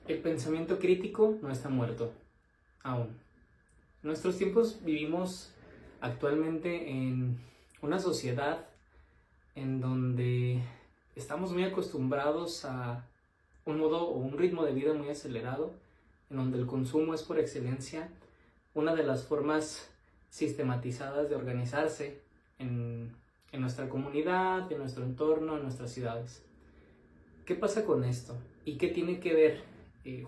El pensamiento crítico no está muerto, aún. En nuestros tiempos vivimos actualmente en una sociedad en donde estamos muy acostumbrados a un modo o un ritmo de vida muy acelerado, en donde el consumo es por excelencia una de las formas sistematizadas de organizarse en nuestra comunidad, en nuestro entorno, en nuestras ciudades. ¿Qué pasa con esto? ¿Y qué tiene que ver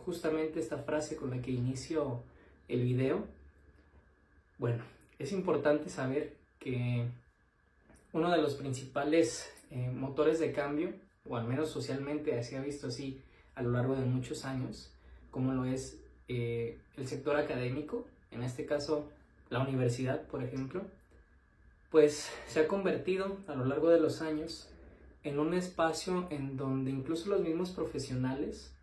justamente esta frase con la que inicio el video? Bueno, es importante saber que uno de los principales motores de cambio, o al menos socialmente se ha visto así a lo largo de muchos años, como lo es el sector académico, en este caso la universidad, por ejemplo, pues se ha convertido a lo largo de los años en un espacio en donde incluso los mismos profesionales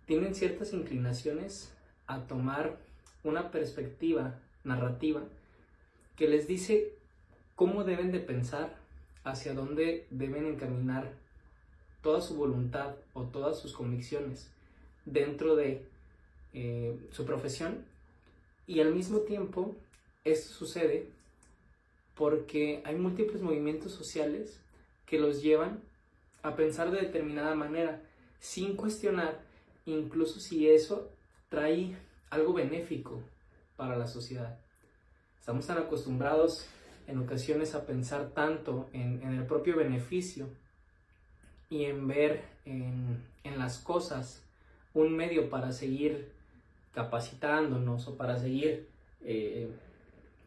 tienen ciertas inclinaciones a tomar una perspectiva narrativa que les dice cómo deben de pensar, hacia dónde deben encaminar toda su voluntad o todas sus convicciones dentro de su profesión. Y al mismo tiempo esto sucede porque hay múltiples movimientos sociales que los llevan a pensar de determinada manera, sin cuestionar incluso si eso trae algo benéfico para la sociedad. Estamos tan acostumbrados en ocasiones a pensar tanto en el propio beneficio y en ver en las cosas un medio para seguir capacitándonos o para seguir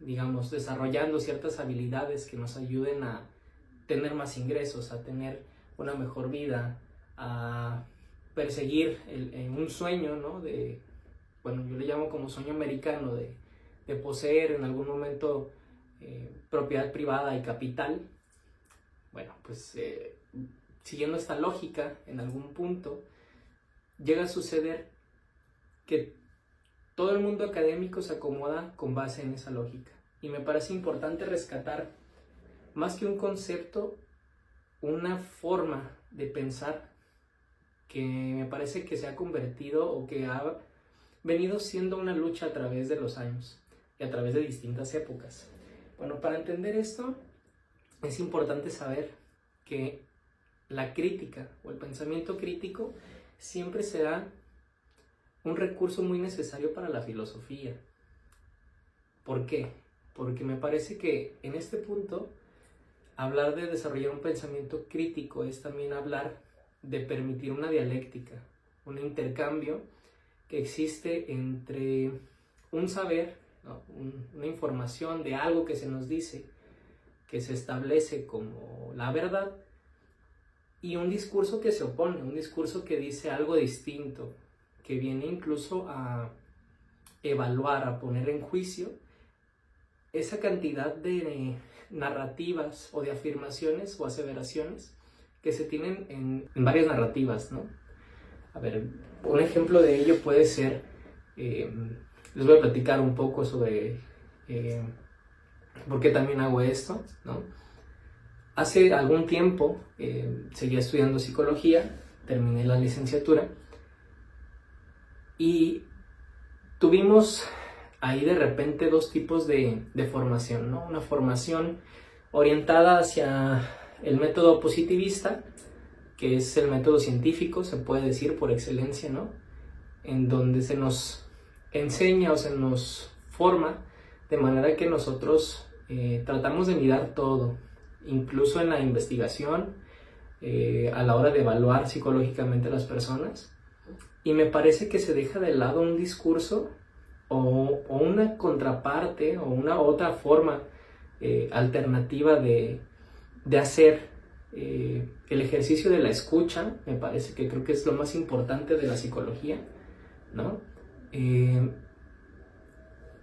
desarrollando ciertas habilidades que nos ayuden a tener más ingresos, a tener una mejor vida, a perseguir un sueño, ¿no? Yo le llamo como sueño americano de poseer en algún momento propiedad privada y capital. Bueno, pues siguiendo esta lógica, en algún punto llega a suceder que todo el mundo académico se acomoda con base en esa lógica. Y me parece importante rescatar, más que un concepto, una forma de pensar que me parece que se ha convertido o que ha venido siendo una lucha a través de los años y a través de distintas épocas. Bueno, para entender esto es importante saber que la crítica o el pensamiento crítico siempre será un recurso muy necesario para la filosofía. ¿Por qué? Porque me parece que en este punto hablar de desarrollar un pensamiento crítico es también hablar de permitir una dialéctica, un intercambio que existe entre un saber, ¿no? Una información de algo que se nos dice, que se establece como la verdad, y un discurso que se opone, un discurso que dice algo distinto, que viene incluso a evaluar, a poner en juicio esa cantidad de narrativas o de afirmaciones o aseveraciones que se tienen en varias narrativas, ¿no? A ver, un ejemplo de ello puede ser, les voy a platicar un poco sobre por qué también hago esto, ¿no? Hace algún tiempo seguía estudiando psicología, terminé la licenciatura y tuvimos ahí de repente dos tipos de formación, ¿no? Una formación orientada hacia el método positivista, que es el método científico, se puede decir por excelencia, ¿no? En donde se nos enseña o se nos forma de manera que nosotros tratamos de mirar todo, incluso en la investigación, a la hora de evaluar psicológicamente a las personas. Y me parece que se deja de lado un discurso o una contraparte o una otra forma alternativa de hacer el ejercicio de la escucha. Me parece que creo que es lo más importante de la psicología, ¿no?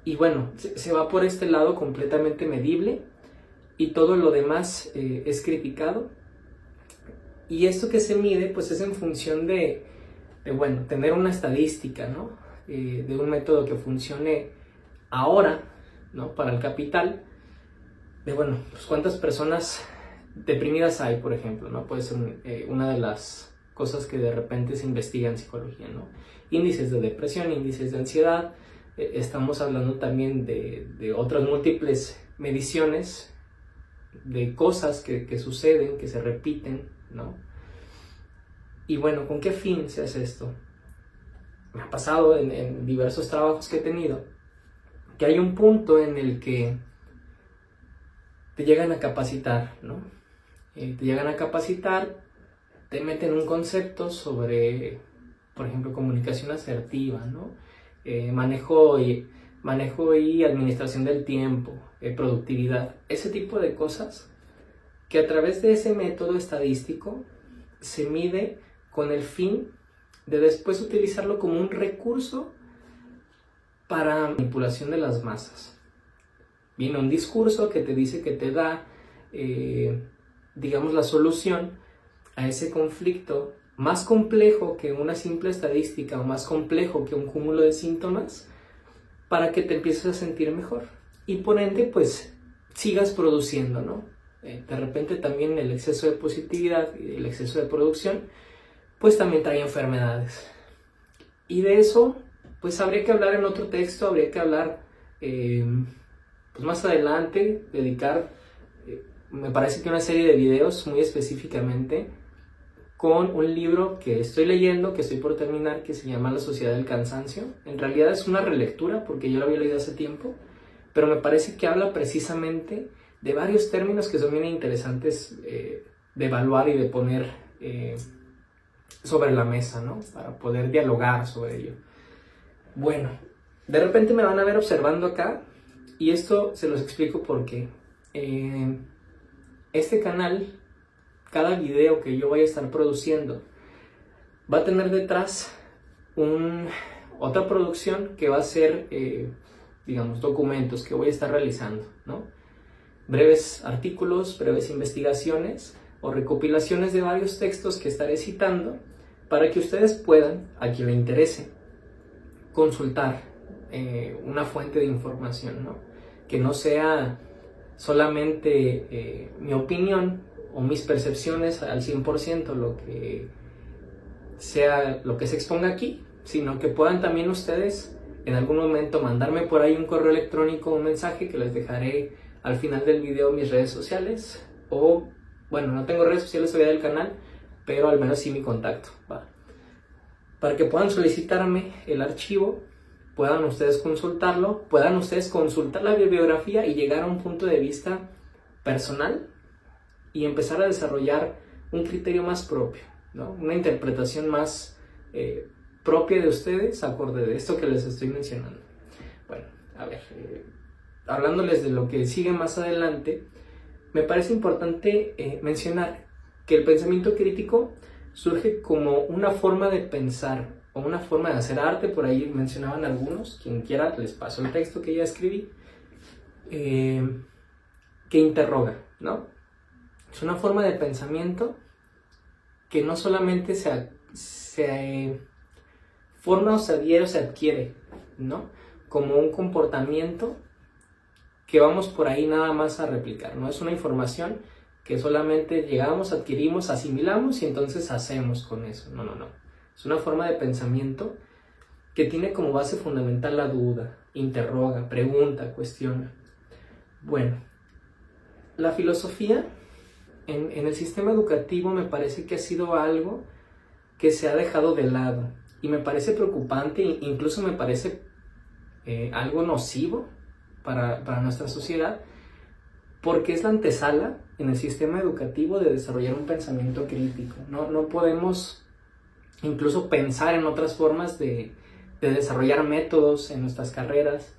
Y bueno, se va por este lado completamente medible y todo lo demás es criticado. Y esto que se mide pues es en función de tener una estadística, ¿no? De un método que funcione ahora, ¿no? Para el capital, pues cuántas personas deprimidas hay, por ejemplo, ¿no? Puede ser una de las cosas que de repente se investigan en psicología, ¿no? Índices de depresión, índices de ansiedad, estamos hablando también de otras múltiples mediciones de cosas que suceden, que se repiten, ¿no? Y bueno, ¿con qué fin se hace esto? Me ha pasado en diversos trabajos que he tenido, que hay un punto en el que te llegan a capacitar, ¿no? Te llegan a capacitar, te meten un concepto sobre, por ejemplo, comunicación asertiva, ¿no? Manejo y administración del tiempo, productividad, ese tipo de cosas que a través de ese método estadístico se mide con el fin de después utilizarlo como un recurso para manipulación de las masas. Viene un discurso que te dice que te da, digamos, la solución a ese conflicto más complejo que una simple estadística o más complejo que un cúmulo de síntomas para que te empieces a sentir mejor y por ende pues sigas produciendo, ¿no? De repente también el exceso de positividad y el exceso de producción pues también trae enfermedades y de eso pues habría que hablar en otro texto, habría que hablar pues más adelante, dedicar me parece que una serie de videos muy específicamente con un libro que estoy leyendo, que estoy por terminar, que se llama La Sociedad del Cansancio. En realidad es una relectura porque yo lo había leído hace tiempo, pero me parece que habla precisamente de varios términos que son bien interesantes de evaluar y de poner sobre la mesa, ¿no? Para poder dialogar sobre ello. Bueno, de repente me van a ver observando acá y esto se los explico porque este canal, cada video que yo vaya a estar produciendo va a tener detrás otra producción que va a ser, digamos, documentos que voy a estar realizando, ¿no? Breves artículos, breves investigaciones o recopilaciones de varios textos que estaré citando para que ustedes puedan, a quien le interese, consultar una fuente de información, ¿no? Que no sea solamente mi opinión o mis percepciones al 100% lo que se exponga aquí, sino que puedan también ustedes en algún momento mandarme por ahí un correo electrónico, un mensaje que les dejaré al final del video en mis redes sociales, o bueno, no tengo redes sociales todavía del canal, pero al menos sí mi contacto, ¿va? Para que puedan solicitarme el archivo, puedan ustedes consultarlo, puedan ustedes consultar la bibliografía y llegar a un punto de vista personal y empezar a desarrollar un criterio más propio, ¿no? Una interpretación más propia de ustedes, acorde de esto que les estoy mencionando. Bueno, a ver, hablándoles de lo que sigue más adelante, me parece importante mencionar que el pensamiento crítico surge como una forma de pensar o una forma de hacer arte. Por ahí mencionaban algunos, quien quiera les paso el texto que ya escribí, que interroga, ¿no? Es una forma de pensamiento que no solamente se forma o se adhiere o se adquiere, ¿no? Como un comportamiento que vamos por ahí nada más a replicar, no es una información que solamente llegamos, adquirimos, asimilamos y entonces hacemos con eso, no. Es una forma de pensamiento que tiene como base fundamental la duda, interroga, pregunta, cuestiona. Bueno, la filosofía en el sistema educativo me parece que ha sido algo que se ha dejado de lado y me parece preocupante, incluso me parece algo nocivo para nuestra sociedad, porque es la antesala en el sistema educativo de desarrollar un pensamiento crítico. No podemos incluso pensar en otras formas de desarrollar métodos en nuestras carreras,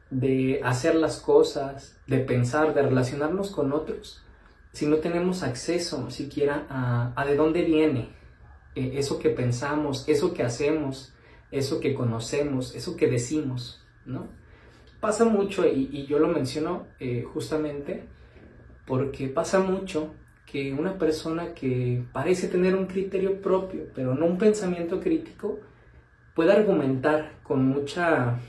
de hacer las cosas, de pensar, de relacionarnos con otros, si no tenemos acceso siquiera a de dónde viene eso que pensamos, eso que hacemos, eso que conocemos, eso que decimos, ¿no? Pasa mucho, y yo lo menciono justamente porque pasa mucho que una persona que parece tener un criterio propio, pero no un pensamiento crítico, puede argumentar con mucha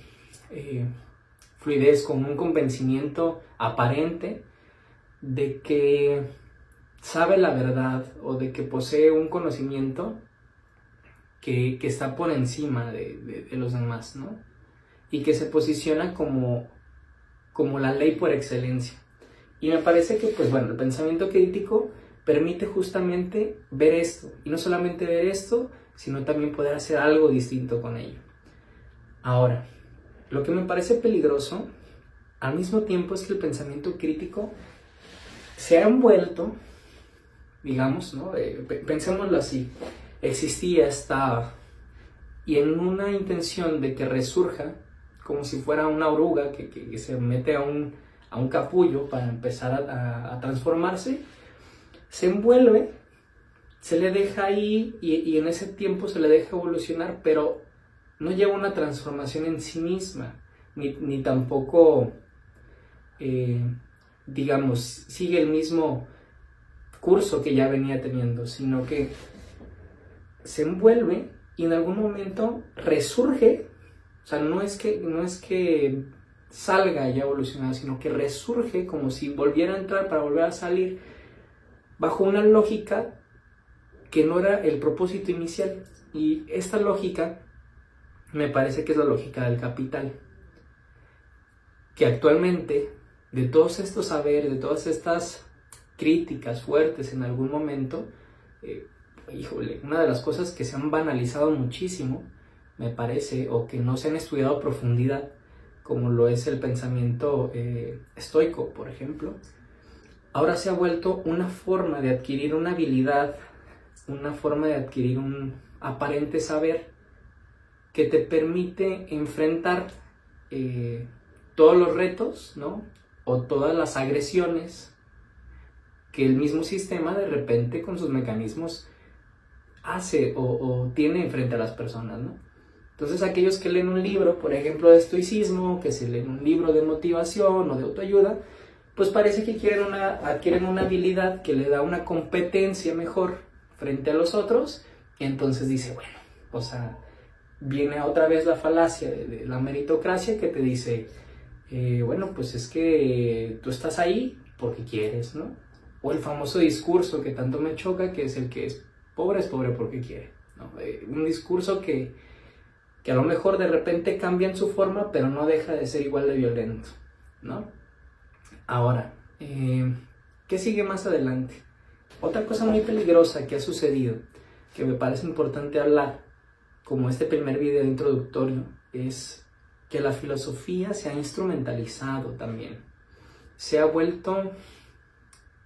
fluidez, con un convencimiento aparente de que sabe la verdad o de que posee un conocimiento que está por encima de los demás, ¿no? Y que se posiciona como la ley por excelencia. Y me parece que, pues bueno, el pensamiento crítico permite justamente ver esto, y no solamente ver esto, sino también poder hacer algo distinto con ello. Ahora, lo que me parece peligroso, al mismo tiempo, es que el pensamiento crítico se ha envuelto, digamos, ¿no? Pensémoslo así, existía, estaba, y en una intención de que resurja, como si fuera una oruga que se mete a un capullo para empezar a transformarse, se envuelve, se le deja ahí y en ese tiempo se le deja evolucionar, pero no lleva una transformación en sí misma, ni tampoco, digamos, sigue el mismo curso que ya venía teniendo, sino que se envuelve y en algún momento resurge. O sea, no es que salga ya evolucionado, sino que resurge como si volviera a entrar para volver a salir bajo una lógica que no era el propósito inicial. Y esta lógica me parece que es la lógica del capital, que actualmente, de todos estos saberes, de todas estas críticas fuertes en algún momento, híjole, una de las cosas que se han banalizado muchísimo, me parece, o que no se han estudiado a profundidad, como lo es el pensamiento estoico, por ejemplo, ahora se ha vuelto una forma de adquirir una habilidad, una forma de adquirir un aparente saber que te permite enfrentar todos los retos, ¿no? O todas las agresiones que el mismo sistema de repente con sus mecanismos hace o tiene frente a las personas, ¿no? Entonces aquellos que leen un libro, por ejemplo, de estoicismo, que se leen un libro de motivación o de autoayuda, pues parece que adquieren una habilidad que le da una competencia mejor frente a los otros, y entonces dice, bueno, o sea, viene otra vez la falacia de la meritocracia que te dice, bueno, pues es que tú estás ahí porque quieres, ¿no? O el famoso discurso que tanto me choca, que es el que es pobre porque quiere, ¿no? Un discurso que a lo mejor de repente cambia en su forma, pero no deja de ser igual de violento, ¿no? Ahora, ¿qué sigue más adelante? Otra cosa muy peligrosa que ha sucedido, que me parece importante hablar, como este primer video introductorio, es que la filosofía se ha instrumentalizado también. Se ha vuelto,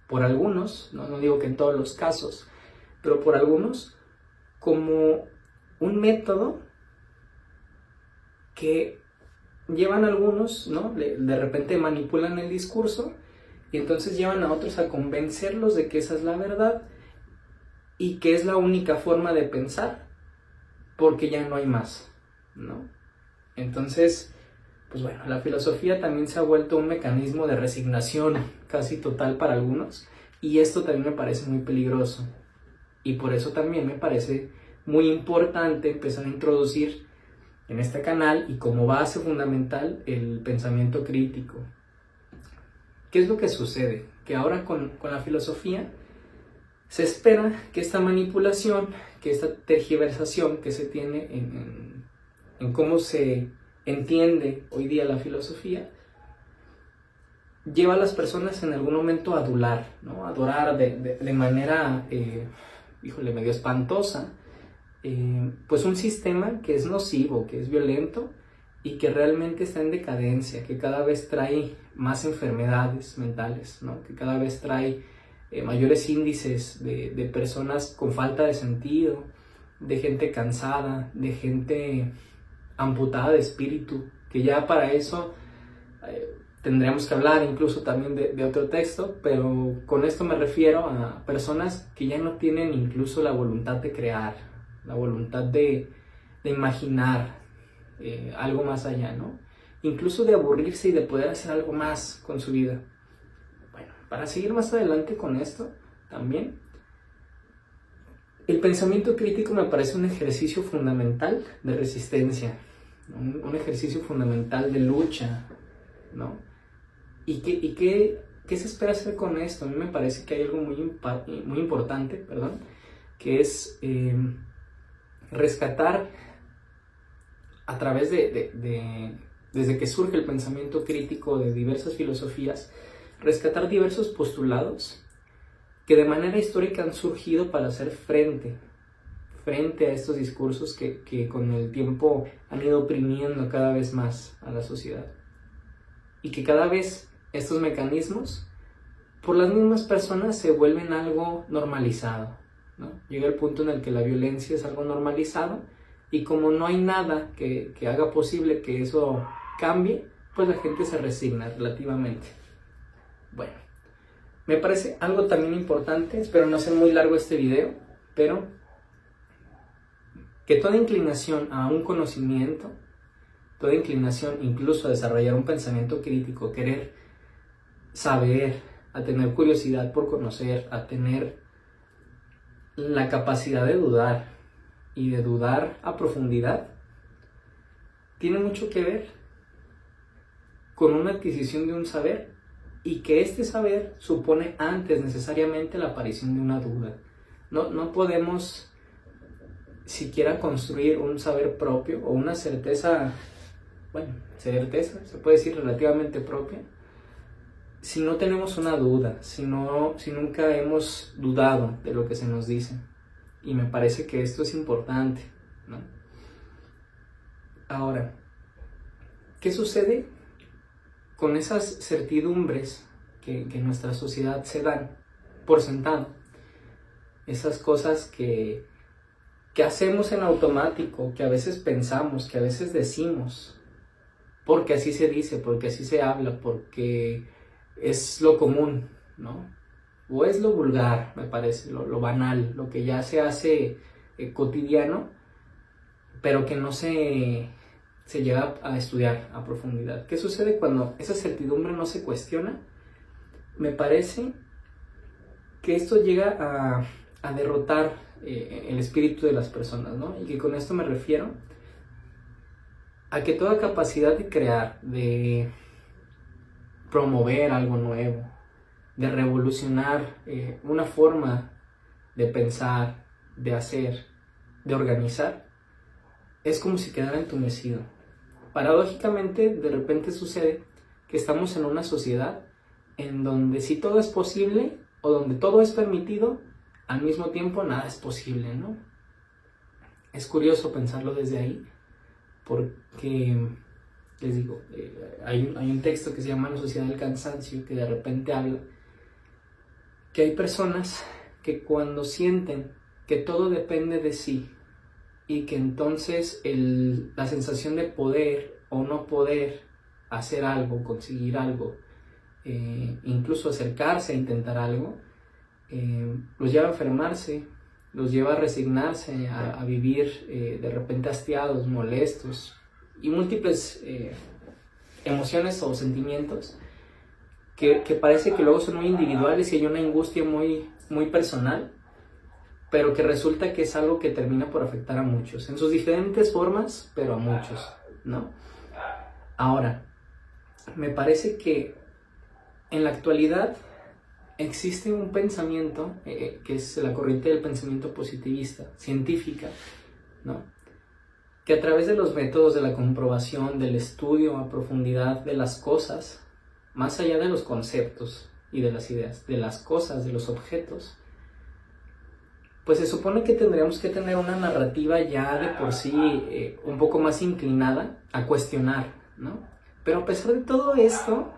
por algunos, no digo que en todos los casos, pero por algunos, como un método que llevan algunos, ¿no? De repente manipulan el discurso y entonces llevan a otros a convencerlos de que esa es la verdad y que es la única forma de pensar porque ya no hay más, ¿no? Entonces, pues bueno, la filosofía también se ha vuelto un mecanismo de resignación casi total para algunos, y esto también me parece muy peligroso, y por eso también me parece muy importante empezar a introducir en este canal y como base fundamental el pensamiento crítico. ¿Qué es lo que sucede? Que ahora con la filosofía se espera que esta manipulación, que esta tergiversación que se tiene en cómo se entiende hoy día la filosofía, lleva a las personas en algún momento a adular, ¿no? A adorar de manera, medio espantosa, pues un sistema que es nocivo, que es violento y que realmente está en decadencia, que cada vez trae más enfermedades mentales, ¿no? Que cada vez trae mayores índices de personas con falta de sentido, de gente cansada, de gente amputada de espíritu, que ya para eso tendríamos que hablar incluso también de otro texto, pero con esto me refiero a personas que ya no tienen incluso la voluntad de crear, la voluntad de imaginar algo más allá, ¿no? Incluso de aburrirse y de poder hacer algo más con su vida. Bueno, para seguir más adelante con esto también, el pensamiento crítico me parece un ejercicio fundamental de resistencia, un ejercicio fundamental de lucha, ¿no? ¿Y qué se espera hacer con esto? A mí me parece que hay algo muy importante, que es rescatar a través desde que surge el pensamiento crítico de diversas filosofías, rescatar diversos postulados que de manera histórica han surgido para hacer frente a estos discursos que con el tiempo han ido oprimiendo cada vez más a la sociedad. Y que cada vez estos mecanismos, por las mismas personas, se vuelven algo normalizado, ¿no? Llega el punto en el que la violencia es algo normalizado, y como no hay nada que haga posible que eso cambie, pues la gente se resigna relativamente. Bueno, me parece algo también importante, espero no hacer muy largo este video, pero que toda inclinación a un conocimiento, toda inclinación incluso a desarrollar un pensamiento crítico, querer saber, a tener curiosidad por conocer, a tener la capacidad de dudar y de dudar a profundidad, tiene mucho que ver con una adquisición de un saber, y que este saber supone antes necesariamente la aparición de una duda. No podemos siquiera construir un saber propio o una certeza, certeza, se puede decir relativamente propia, si no tenemos una duda, si nunca hemos dudado de lo que se nos dice. Y me parece que esto es importante, ¿no? Ahora, ¿qué sucede con esas certidumbres que en nuestra sociedad se dan por sentado? Esas cosas que hacemos en automático, que a veces pensamos, que a veces decimos, porque así se dice, porque así se habla, porque es lo común, ¿no? O es lo vulgar, me parece, lo banal, lo que ya se hace cotidiano, pero que no se llega a estudiar a profundidad. ¿Qué sucede cuando esa certidumbre no se cuestiona? Me parece que esto llega a derrotar el espíritu de las personas, ¿no? Y que con esto me refiero a que toda capacidad de crear, de promover algo nuevo, de revolucionar una forma de pensar, de hacer, de organizar, es como si quedara entumecido. Paradójicamente, de repente sucede que estamos en una sociedad en donde si todo es posible o donde todo es permitido, al mismo tiempo nada es posible, ¿no? Es curioso pensarlo desde ahí, porque, les digo, hay un texto que se llama La Sociedad del Cansancio, que de repente habla que hay personas que cuando sienten que todo depende de sí, y que entonces la sensación de poder o no poder hacer algo, conseguir algo, incluso acercarse a intentar algo, los lleva a enfermarse, los lleva a resignarse, a vivir de repente hastiados, molestos, y múltiples emociones o sentimientos que parece que luego son muy individuales y hay una angustia muy, muy personal, pero que resulta que es algo que termina por afectar a muchos, en sus diferentes formas, pero a muchos, ¿no? Ahora, me parece que en la actualidad existe un pensamiento, que es la corriente del pensamiento positivista, científica, ¿no? Que a través de los métodos de la comprobación, del estudio a profundidad de las cosas, más allá de los conceptos y de las ideas, de las cosas, de los objetos, pues se supone que tendríamos que tener una narrativa ya de por sí un poco más inclinada a cuestionar, ¿no? Pero a pesar de todo esto,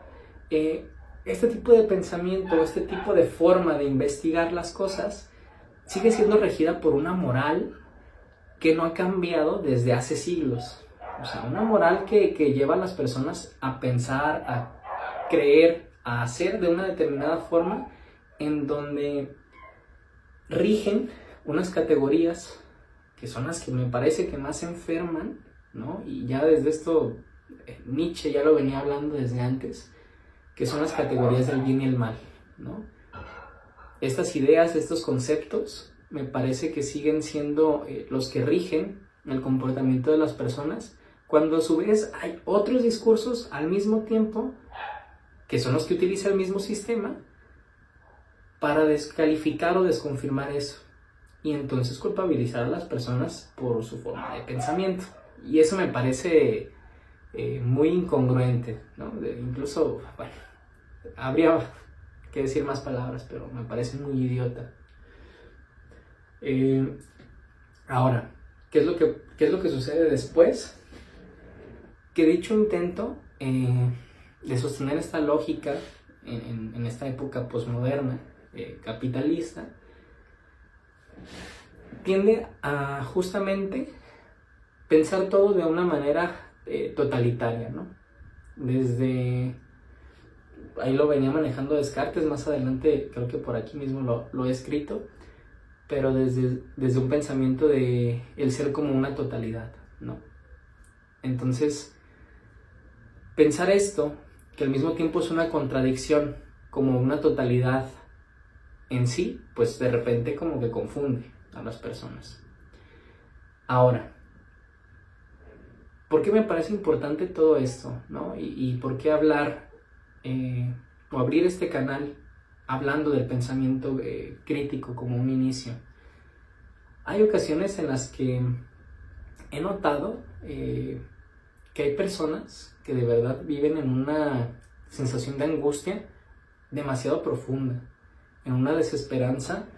este tipo de pensamiento, este tipo de forma de investigar las cosas, sigue siendo regida por una moral que no ha cambiado desde hace siglos. O sea, una moral que lleva a las personas a pensar, a creer, a hacer de una determinada forma, en donde rigen unas categorías que son las que me parece que más enferman, ¿no? Y ya desde esto, Nietzsche ya lo venía hablando desde antes, que son las categorías del bien y el mal, ¿no? Estas ideas, estos conceptos, me parece que siguen siendo los que rigen el comportamiento de las personas, cuando a su vez hay otros discursos al mismo tiempo, que son los que utiliza el mismo sistema, para descalificar o desconfirmar eso. y entonces culpabilizar a las personas por su forma de pensamiento. Y eso me parece muy incongruente, ¿no? Incluso, bueno, habría que decir más palabras, pero me parece muy idiota. Ahora, ¿qué es lo que sucede después? Que dicho intento de sostener esta lógica en esta época posmoderna, capitalista, tiende a justamente pensar todo de una manera totalitaria, ¿no? Desde, ahí lo venía manejando Descartes, más adelante creo que por aquí mismo lo he escrito, pero desde un pensamiento de el ser como una totalidad, ¿no? Entonces, pensar esto, que al mismo tiempo es una contradicción, como una totalidad en sí, pues de repente como que confunde a las personas. Ahora, ¿por qué me parece importante todo esto, ¿no? Y por qué hablar o abrir este canal hablando del pensamiento crítico como un inicio? Hay ocasiones en las que he notado que hay personas que de verdad viven en una sensación de angustia demasiado profunda, en una desesperanza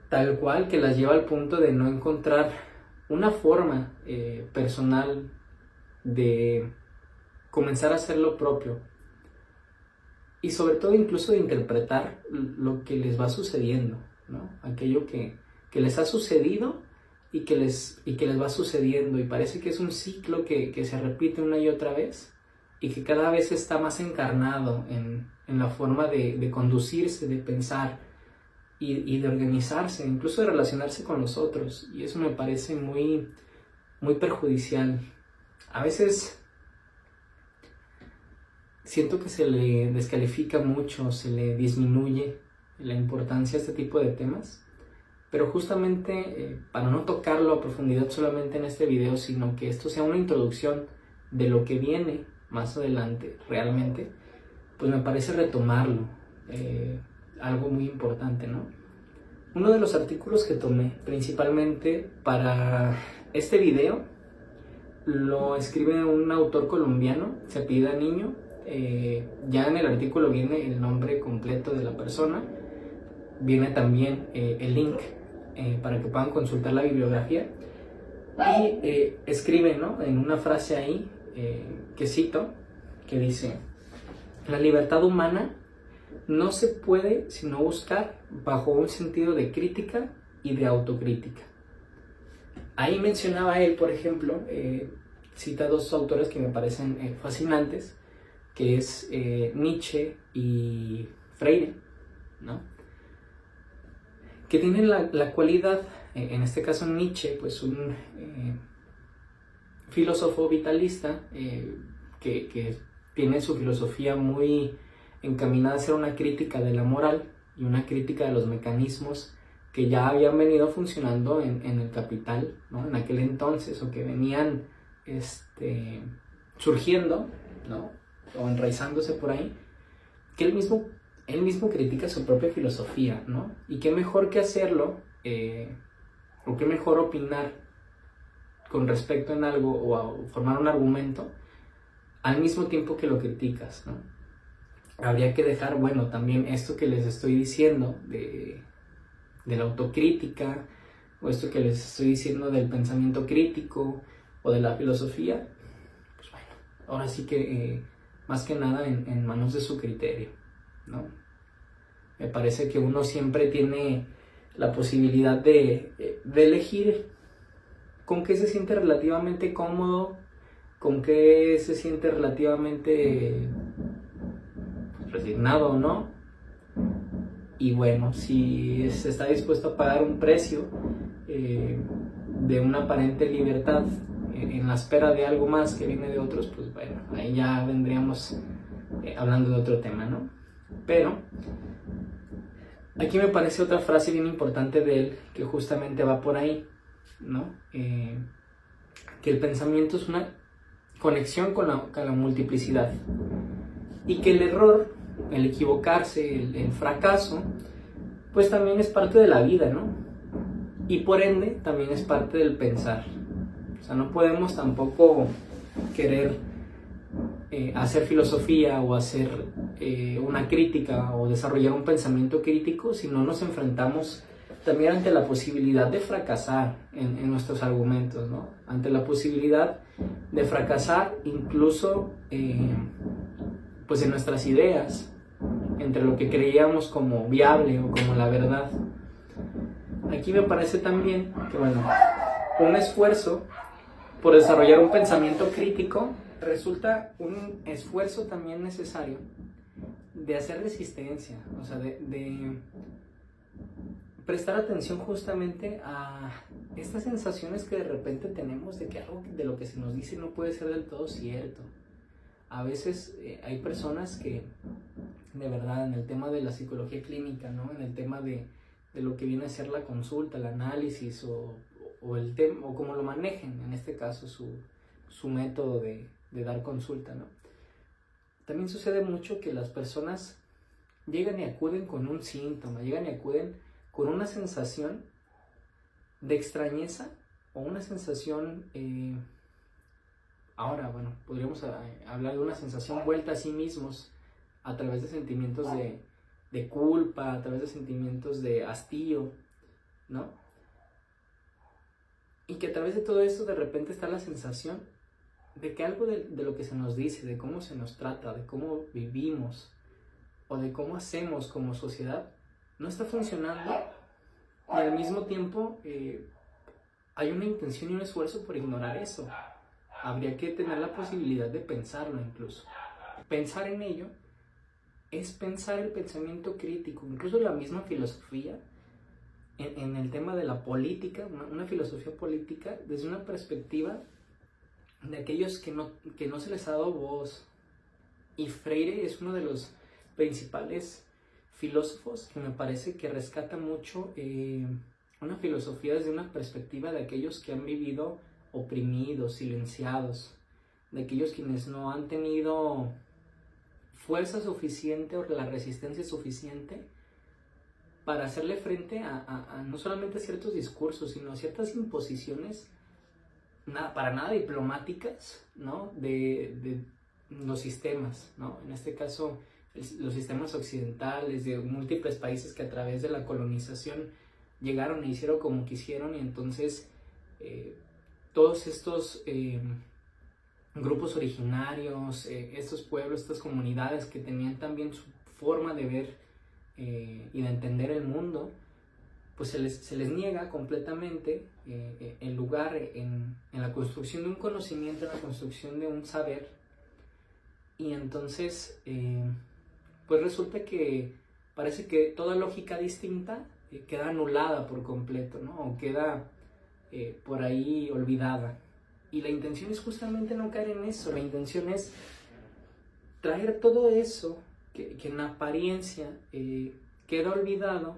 tal cual que las lleva al punto de no encontrar una forma personal de comenzar a hacer lo propio y sobre todo incluso de interpretar lo que les va sucediendo, ¿no? Aquello que les ha sucedido y que les va sucediendo, y parece que es un ciclo que se repite una y otra vez y que cada vez está más encarnado en la forma de conducirse, de pensar y de organizarse, incluso de relacionarse con los otros, y eso me parece muy, muy perjudicial. A veces siento que se le descalifica mucho, se le disminuye la importancia a este tipo de temas, pero justamente para no tocarlo a profundidad solamente en este video, sino que esto sea una introducción de lo que viene más adelante realmente, pues me parece retomarlo, algo muy importante, ¿no? Uno de los artículos que tomé principalmente para este video lo escribe un autor colombiano, se apellida Niño. Ya en el artículo viene el nombre completo de la persona, viene también el link para que puedan consultar la bibliografía, y escribe, ¿no?, en una frase ahí que cito, que dice: la libertad humana no se puede sino buscar bajo un sentido de crítica y de autocrítica. Ahí mencionaba él, por ejemplo, cita dos autores que me parecen fascinantes, que es Nietzsche y Freire, ¿no?, que tienen la cualidad, en este caso Nietzsche, pues un filósofo vitalista que tiene su filosofía muy encaminada a ser una crítica de la moral y una crítica de los mecanismos que ya habían venido funcionando en el capital, ¿no?, en aquel entonces, o que venían surgiendo, ¿no?, o enraizándose por ahí, que él mismo critica su propia filosofía, ¿no? Y qué mejor que hacerlo, o qué mejor opinar con respecto en algo o formar un argumento al mismo tiempo que lo criticas, ¿no? Habría que dejar, bueno, también esto que les estoy diciendo de la autocrítica, o esto que les estoy diciendo del pensamiento crítico o de la filosofía, pues bueno, ahora sí que más que nada en manos de su criterio, ¿no? Me parece que uno siempre tiene la posibilidad de elegir con qué se siente relativamente cómodo, con qué se siente relativamente resignado, ¿no? Y bueno, si se está dispuesto a pagar un precio de una aparente libertad en la espera de algo más que viene de otros, pues bueno, ahí ya vendríamos hablando de otro tema, ¿no? Pero aquí me parece otra frase bien importante de él, que justamente va por ahí, ¿no? Que el pensamiento es una conexión con la multiplicidad, y que el error, el equivocarse, el fracaso, pues también es parte de la vida, ¿no? Y por ende también es parte del pensar. O sea, no podemos tampoco querer hacer filosofía o hacer una crítica o desarrollar un pensamiento crítico si no nos enfrentamos también ante la posibilidad de fracasar en nuestros argumentos, ¿no? Ante la posibilidad de fracasar incluso pues en nuestras ideas, entre lo que creíamos como viable o como la verdad. Aquí me parece también que, bueno, un esfuerzo por desarrollar un pensamiento crítico resulta un esfuerzo también necesario de hacer resistencia, o sea, de prestar atención justamente a estas sensaciones que de repente tenemos de que algo de lo que se nos dice no puede ser del todo cierto. A veces hay personas que, de verdad, en el tema de la psicología clínica, ¿no? En el tema de lo que viene a ser la consulta, el análisis o el tema, o como lo manejen, en este caso su método de dar consulta, ¿no? También sucede mucho que las personas llegan y acuden con un síntoma, llegan y acuden con una sensación de extrañeza o una sensación, ahora, bueno, podríamos hablar de una sensación vuelta a sí mismos a través de sentimientos de culpa, a través de sentimientos de hastío, ¿no? Y que a través de todo esto de repente está la sensación de que algo de lo que se nos dice, de cómo se nos trata, de cómo vivimos o de cómo hacemos como sociedad, no está funcionando, y al mismo tiempo hay una intención y un esfuerzo por ignorar eso. Habría que tener la posibilidad de pensarlo incluso. Pensar en ello es pensar el pensamiento crítico, incluso la misma filosofía, en el tema de la política, una filosofía política desde una perspectiva de aquellos que no se les ha dado voz. Y Freire es uno de los principales filósofos que me parece que rescata mucho una filosofía desde una perspectiva de aquellos que han vivido oprimidos, silenciados, de aquellos quienes no han tenido fuerza suficiente o la resistencia suficiente para hacerle frente a no solamente ciertos discursos, sino a ciertas imposiciones para nada diplomáticas, ¿no? de los sistemas, ¿no? En este caso, los sistemas occidentales de múltiples países que a través de la colonización llegaron e hicieron como quisieron, y entonces todos estos grupos originarios, estos pueblos, estas comunidades que tenían también su forma de ver y de entender el mundo, pues se les niega completamente el lugar en la construcción de un conocimiento, en la construcción de un saber. Y entonces pues resulta que parece que toda lógica distinta queda anulada por completo, ¿no? O queda por ahí olvidada. Y la intención es justamente no caer en eso. La intención es traer todo eso que en apariencia queda olvidado,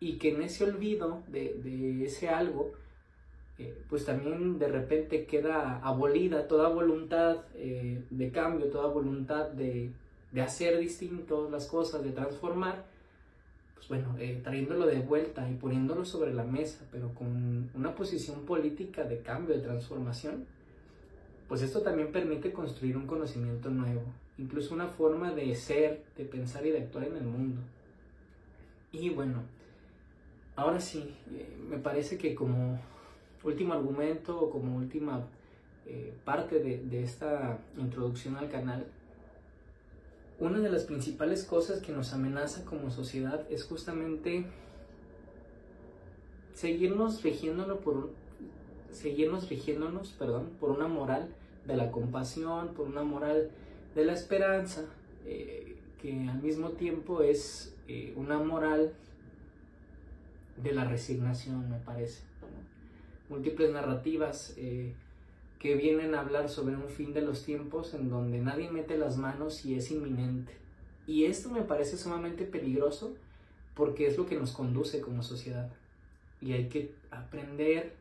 y que en ese olvido de ese algo, pues también de repente queda abolida toda voluntad de cambio, toda voluntad de hacer distinto las cosas, de transformar. Pues bueno, trayéndolo de vuelta y poniéndolo sobre la mesa, pero con una posición política de cambio, de transformación, pues esto también permite construir un conocimiento nuevo, incluso una forma de ser, de pensar y de actuar en el mundo. Y bueno, ahora sí, me parece que como último argumento o como última parte de esta introducción al canal, una de las principales cosas que nos amenaza como sociedad es justamente seguirnos rigiéndonos por una moral de la compasión, por una moral de la esperanza, que al mismo tiempo es una moral de la resignación, me parece. Múltiples narrativas que vienen a hablar sobre un fin de los tiempos en donde nadie mete las manos y es inminente. Y esto me parece sumamente peligroso porque es lo que nos conduce como sociedad. Y hay que aprender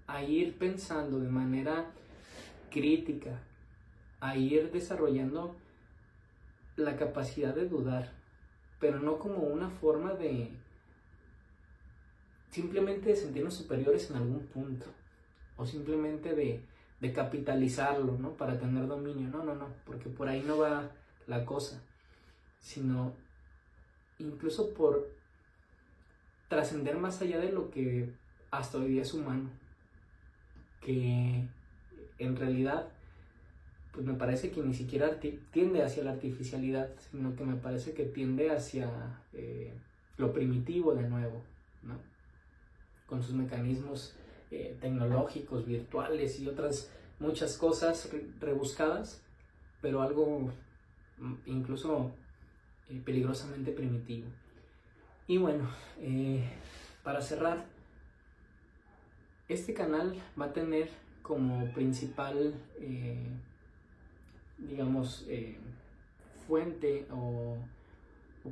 a ir pensando de manera crítica, a ir desarrollando la capacidad de dudar, pero no como una forma de simplemente de sentirnos superiores en algún punto, o simplemente de capitalizarlo, ¿no? Para tener dominio. No, porque por ahí no va la cosa, sino incluso por trascender más allá de lo que hasta hoy día es humano, que en realidad pues me parece que ni siquiera tiende hacia la artificialidad, sino que me parece que tiende hacia lo primitivo de nuevo, ¿no? Con sus mecanismos tecnológicos, virtuales y otras muchas cosas rebuscadas, pero algo incluso peligrosamente primitivo. Y bueno, para cerrar, este canal va a tener como principal, digamos, fuente o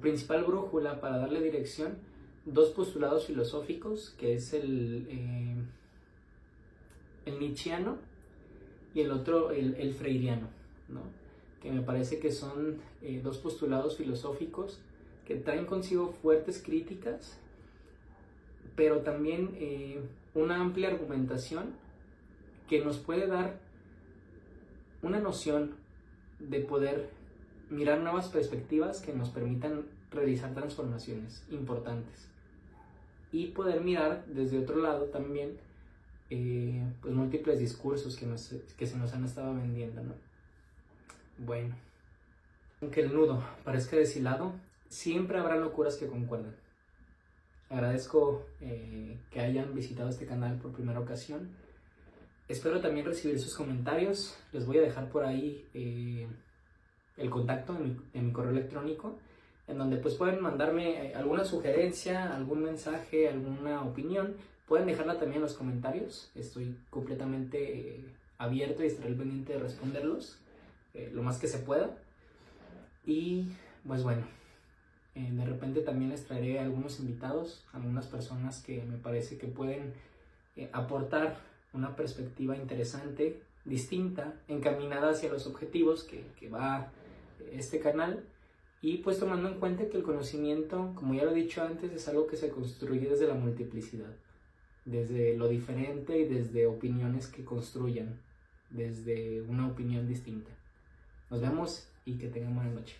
principal brújula para darle dirección, dos postulados filosóficos, que es el nietzscheano y el otro, el freiriano, ¿no? Que me parece que son dos postulados filosóficos que traen consigo fuertes críticas, pero también una amplia argumentación que nos puede dar una noción de poder mirar nuevas perspectivas que nos permitan realizar transformaciones importantes y poder mirar desde otro lado también pues múltiples discursos que se nos han estado vendiendo, ¿no? Bueno, aunque el nudo parezca deshilado, siempre habrá locuras que concuerden. Agradezco que hayan visitado este canal por primera ocasión. Espero también recibir sus comentarios. Les voy a dejar por ahí el contacto en mi correo electrónico, en donde pues pueden mandarme alguna sugerencia, algún mensaje, alguna opinión. Pueden dejarla también en los comentarios. Estoy completamente abierto y estaré al pendiente de responderlos lo más que se pueda. Y pues bueno, de repente también les traeré algunos invitados, algunas personas que me parece que pueden aportar una perspectiva interesante, distinta, encaminada hacia los objetivos que va este canal. Y pues tomando en cuenta que el conocimiento, como ya lo he dicho antes, es algo que se construye desde la multiplicidad, desde lo diferente y desde opiniones que construyan, desde una opinión distinta. Nos vemos y que tengan buena noche.